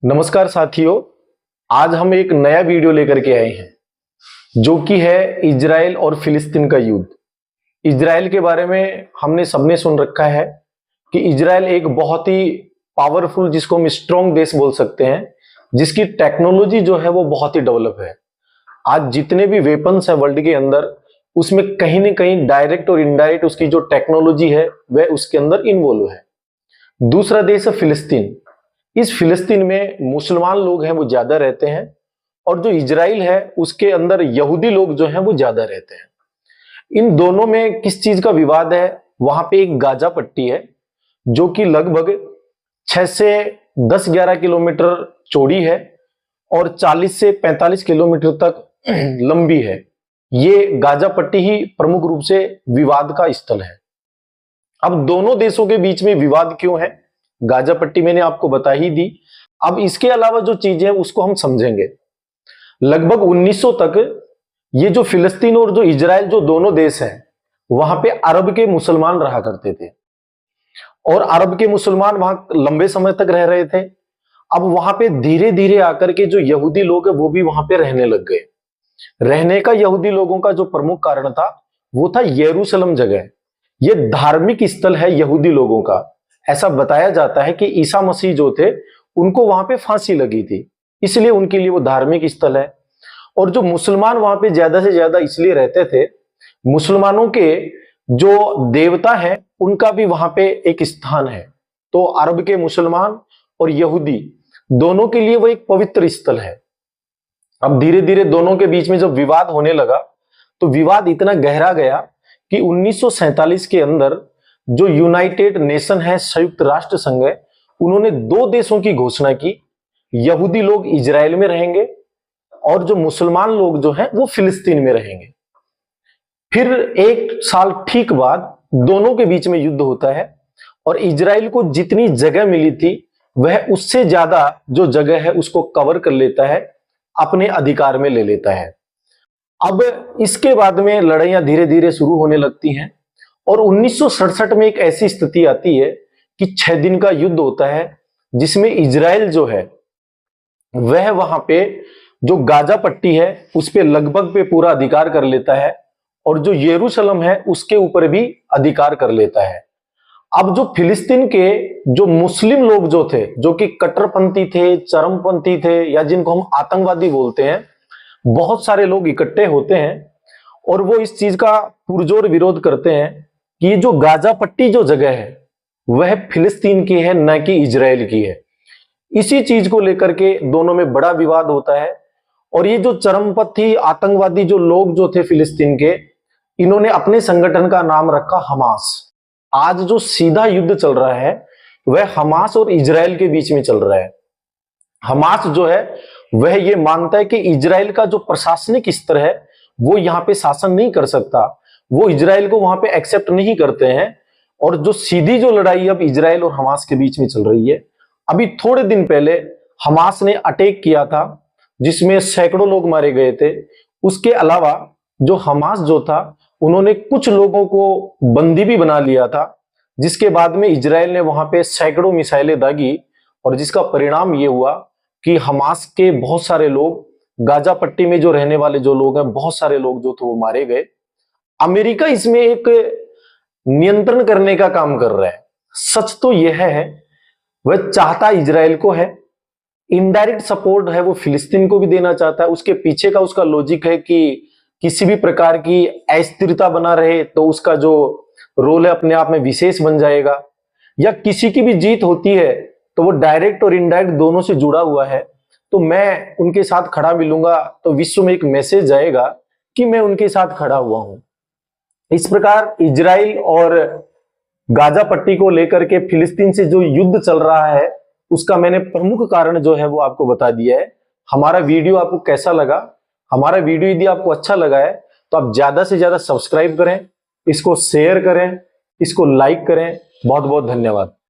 नमस्कार साथियों, आज हम एक नया वीडियो लेकर के आए हैं जो कि है इजराइल और फिलिस्तीन का युद्ध। इजराइल के बारे में हमने सबने सुन रखा है कि इजराइल एक बहुत ही पावरफुल, जिसको हम स्ट्रॉन्ग देश बोल सकते हैं, जिसकी टेक्नोलॉजी जो है वो बहुत ही डेवलप है। आज जितने भी वेपन्स है वर्ल्ड के अंदर, उसमें कहीं ना कहीं डायरेक्ट और इनडायरेक्ट उसकी जो टेक्नोलॉजी है वह उसके अंदर इन्वॉल्व है। दूसरा देश है फिलिस्तीन। इस फिलिस्तीन में मुसलमान लोग हैं वो ज्यादा रहते हैं, और जो इजराइल है उसके अंदर यहूदी लोग जो हैं वो ज्यादा रहते हैं। इन दोनों में किस चीज का विवाद है? वहां पे एक गाजा पट्टी है जो कि लगभग 6 से 10-11 किलोमीटर चौड़ी है और 40 से 45 किलोमीटर तक लंबी है। ये गाजा पट्टी ही प्रमुख रूप से विवाद का स्थल है। अब दोनों देशों के बीच में विवाद क्यों है, गाजा पट्टी मैंने आपको बता ही दी। अब इसके अलावा जो चीजें हैं उसको हम समझेंगे। लगभग 1900 तक ये जो फिलिस्तीन और जो इजराइल, जो दोनों देश हैं, वहां पे अरब के मुसलमान रहा करते थे और अरब के मुसलमान वहां लंबे समय तक रह रहे थे। अब वहां पे धीरे धीरे आकर के जो यहूदी लोग हैं वो भी वहां पे रहने लग गए। रहने का यहूदी लोगों का जो प्रमुख कारण था वो था यरूशलेम जगह। ये धार्मिक स्थल है यहूदी लोगों का। ऐसा बताया जाता है कि ईसा मसीह जो थे उनको वहां पे फांसी लगी थी, इसलिए उनके लिए वो धार्मिक स्थल है। और जो मुसलमान वहां पे ज्यादा से ज्यादा इसलिए रहते थे, मुसलमानों के जो देवता हैं उनका भी वहां पे एक स्थान है। तो अरब के मुसलमान और यहूदी दोनों के लिए वो एक पवित्र स्थल है। अब धीरे धीरे दोनों के बीच में जब विवाद होने लगा तो विवाद इतना गहरा गया कि 1947 के अंदर जो यूनाइटेड नेशन है, संयुक्त राष्ट्र संघ है, उन्होंने 2 देशों की घोषणा की। यहूदी लोग इजराइल में रहेंगे और जो मुसलमान लोग जो हैं वो फिलिस्तीन में रहेंगे। फिर 1 साल ठीक बाद दोनों के बीच में युद्ध होता है और इजराइल को जितनी जगह मिली थी वह उससे ज्यादा जो जगह है उसको कवर कर लेता है, अपने अधिकार में ले लेता है। अब इसके बाद में लड़ाइयां धीरे धीरे शुरू होने लगती हैं और 1967 में एक ऐसी स्थिति आती है कि 6 दिन का युद्ध होता है, जिसमें इजराइल जो है वह वहां पे जो गाजा पट्टी है उस पे लगभग पे पूरा अधिकार कर लेता है और जो यरूशलेम है उसके ऊपर भी अधिकार कर लेता है। अब जो फिलिस्तीन के जो मुस्लिम लोग जो थे, जो कि कट्टरपंथी थे, चरमपंथी थे, या जिनको हम आतंकवादी बोलते हैं, बहुत सारे लोग इकट्ठे होते हैं और वो इस चीज का पुरजोर विरोध करते हैं कि ये जो गाजा पट्टी जो जगह है वह फिलिस्तीन की है, न कि इजराइल की है। इसी चीज को लेकर के दोनों में बड़ा विवाद होता है और ये जो चरमपंथी आतंकवादी जो लोग जो थे फिलिस्तीन के, इन्होंने अपने संगठन का नाम रखा हमास। आज जो सीधा युद्ध चल रहा है वह हमास और इजराइल के बीच में चल रहा है। हमास जो है वह ये मानता है कि इजराइल का जो प्रशासनिक स्तर है वो यहाँ पे शासन नहीं कर सकता, वो इजराइल को वहां पे एक्सेप्ट नहीं करते हैं। और जो सीधी जो लड़ाई अब इजराइल और हमास के बीच में चल रही है, अभी थोड़े दिन पहले हमास ने अटैक किया था जिसमें सैकड़ों लोग मारे गए थे। उसके अलावा जो हमास जो था उन्होंने कुछ लोगों को बंदी भी बना लिया था, जिसके बाद में इजराइल ने वहां पे सैकड़ों मिसाइलें दागी और जिसका परिणाम ये हुआ कि हमास के बहुत सारे लोग, गाजा पट्टी में जो रहने वाले जो लोग हैं, बहुत सारे लोग जो थे वो मारे गए। अमेरिका इसमें एक नियंत्रण करने का काम कर रहा है। सच तो यह है वह चाहता इजराइल को है, इनडायरेक्ट सपोर्ट है वो फिलिस्तीन को भी देना चाहता है। उसके पीछे का उसका लॉजिक है कि किसी भी प्रकार की अस्थिरता बना रहे तो उसका जो रोल है अपने आप में विशेष बन जाएगा, या किसी की भी जीत होती है तो वो डायरेक्ट और इनडायरेक्ट दोनों से जुड़ा हुआ है, तो मैं उनके साथ खड़ा मिलूंगा तो विश्व में एक मैसेज जाएगा कि मैं उनके साथ खड़ा हुआ हूं। इस प्रकार इजराइल और गाजा पट्टी को लेकर के फिलिस्तीन से जो युद्ध चल रहा है उसका मैंने प्रमुख कारण जो है वो आपको बता दिया है। हमारा वीडियो आपको कैसा लगा? हमारा वीडियो यदि आपको अच्छा लगा है तो आप ज्यादा से ज्यादा सब्सक्राइब करें, इसको शेयर करें, इसको लाइक करें। बहुत बहुत धन्यवाद।